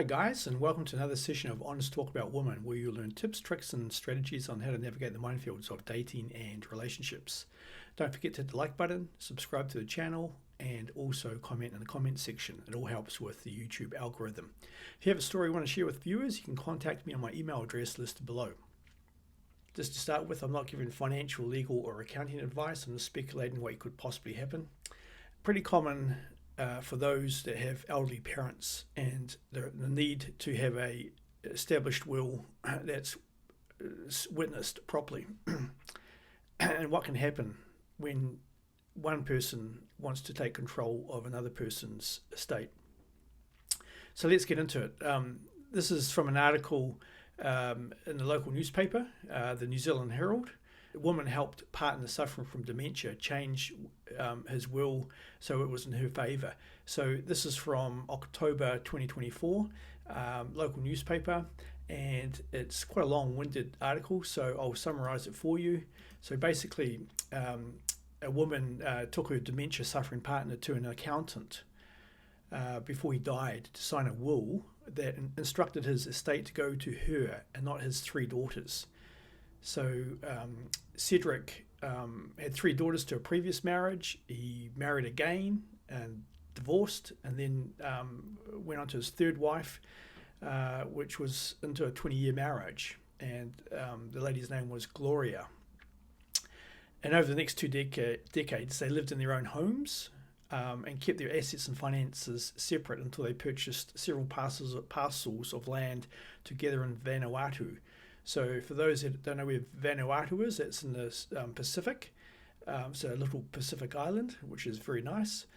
Hi guys, and welcome to another session of Honest Talk About Women, where you'll learn tips, tricks and strategies on how to navigate the minefields of dating and relationships. Don't forget to hit the like button, subscribe to the channel, and also comment in the comment section. It all helps with the YouTube algorithm. If you have a story you want to share with viewers, you can contact me on my email address listed below. Just to start with, I'm not giving financial, legal or accounting advice. I'm just speculating what could possibly happen. Pretty common for those that have elderly parents and the need to have a established will that's witnessed properly. And what can happen when one person wants to take control of another person's estate. So let's get into it. This is from an article in the local newspaper, the New Zealand Herald. A woman helped partner suffering from dementia change his will so it was in her favour. So this is from October 2024, local newspaper, and it's quite a long-winded article, so I'll summarise it for you. So basically, a woman took her dementia-suffering partner to an accountant before he died to sign a will that instructed his estate to go to her and not his three daughters. So Cedric had three daughters to a previous marriage. He married again and divorced, and then went on to his third wife, which was into a 20-year marriage. And the lady's name was Gloria. And over the next two decades, they lived in their own homes and kept their assets and finances separate until they purchased several parcels of land together in Vanuatu. So for those that don't know where Vanuatu is, it's in the Pacific. So a little Pacific island, which is very nice.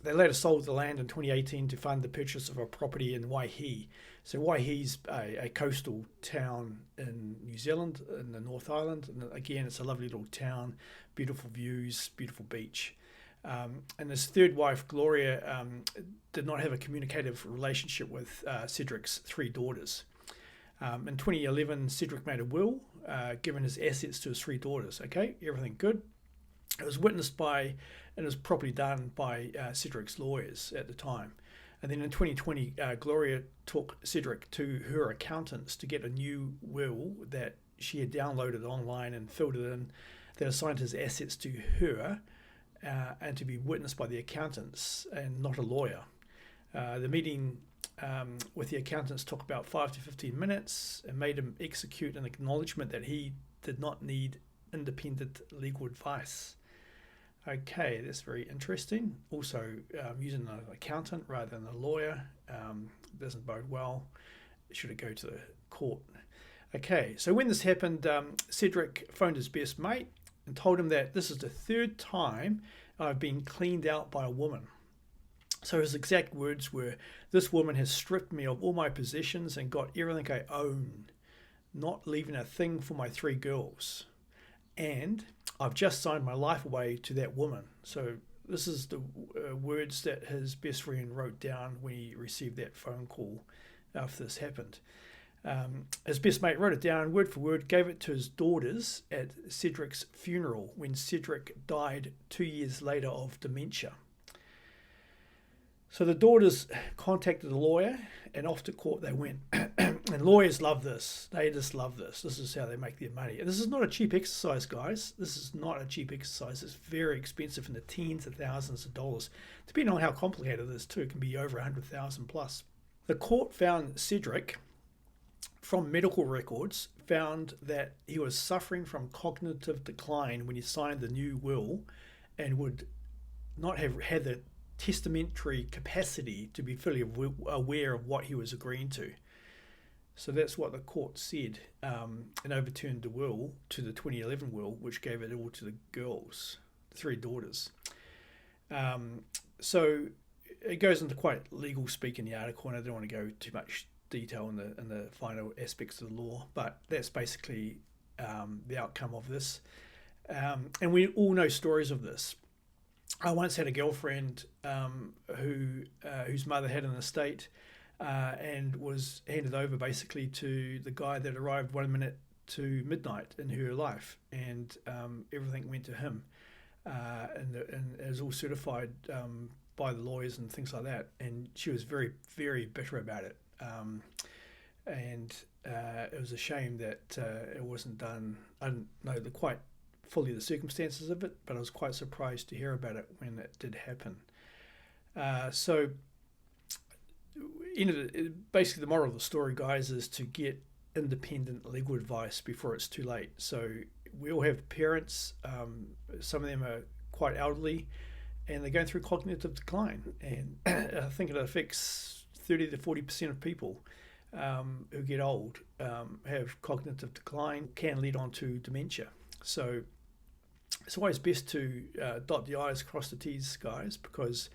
They later sold the land in 2018 to fund the purchase of a property in Waihi. So Waihi's a coastal town in New Zealand, in the North Island. And again, it's a lovely little town, beautiful views, beautiful beach. And his third wife, Gloria, did not have a communicative relationship with Cedric's three daughters. In 2011, Cedric made a will, giving his assets to his three daughters. Okay, everything good. It was witnessed by, and it was properly done by Cedric's lawyers at the time. And then in 2020, Gloria took Cedric to her accountants to get a new will that she had downloaded online and filled it in, that assigned his assets to her and to be witnessed by the accountants and not a lawyer. The meeting with the accountants took about 5 to 15 minutes and made him execute an acknowledgement that he did not need independent legal advice. Okay, that's very interesting. Also, using an accountant rather than a lawyer doesn't bode well. Should it go to the court? Okay, so when this happened, Cedric phoned his best mate and told him that this is the third time I've been cleaned out by a woman. So his exact words were, "This woman has stripped me of all my possessions and got everything I own, not leaving a thing for my three girls. And I've just signed my life away to that woman." So this is the words that his best friend wrote down when he received that phone call after this happened. His best mate wrote it down word for word, gave it to his daughters at Cedric's funeral when Cedric died 2 years later of dementia. So the daughters contacted a lawyer and off to court they went. And lawyers love this. They just love this. This is how they make their money. And this is not a cheap exercise, guys. This is not a cheap exercise. It's very expensive, in the tens of thousands of dollars. Depending on how complicated it is too, it can be over 100,000 plus. The court found Cedric, from medical records, found that he was suffering from cognitive decline when he signed the new will and would not have had the testamentary capacity to be fully aware of what he was agreeing to. So that's what the court said, and overturned the will to the 2011 will, which gave it all to the girls, the three daughters. So it goes into quite legal speak in the article, and I don't want to go too much detail in the final aspects of the law, but that's basically the outcome of this. And we all know stories of this. I once had a girlfriend whose mother had an estate and was handed over basically to the guy that arrived 1 minute to midnight in her life, and everything went to him, and it was all certified by the lawyers and things like that. And she was very, very bitter about it. And it was a shame that it wasn't done. I didn't know quite fully the circumstances of it, but I was quite surprised to hear about it when it did happen. So basically the moral of the story, guys, is to get independent legal advice before it's too late. So we all have parents, some of them are quite elderly, and they're going through cognitive decline, and I think it affects 30 to 40% of people who get old have cognitive decline, can lead on to dementia. So it's always best to dot the I's, cross the T's, guys, because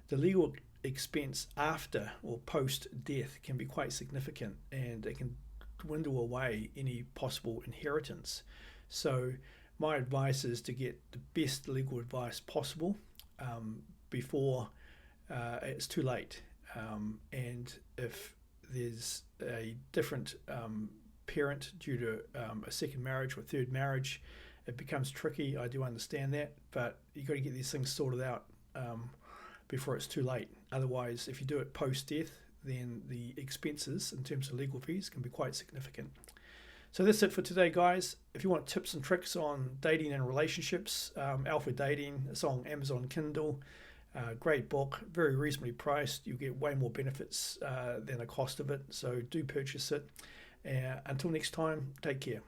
the legal expense after or post death can be quite significant, and it can dwindle away any possible inheritance. So my advice is to get the best legal advice possible before it's too late. And if there's a different parent due to a second marriage or third marriage, it becomes tricky. I do understand that, but you've got to get these things sorted out before it's too late. Otherwise, if you do it post-death, then the expenses in terms of legal fees can be quite significant. So that's it for today, guys. If you want tips and tricks on dating and relationships, Alpha Dating, it's on Amazon Kindle. Great book, very reasonably priced. You get way more benefits than the cost of it, so do purchase it. Until next time, take care.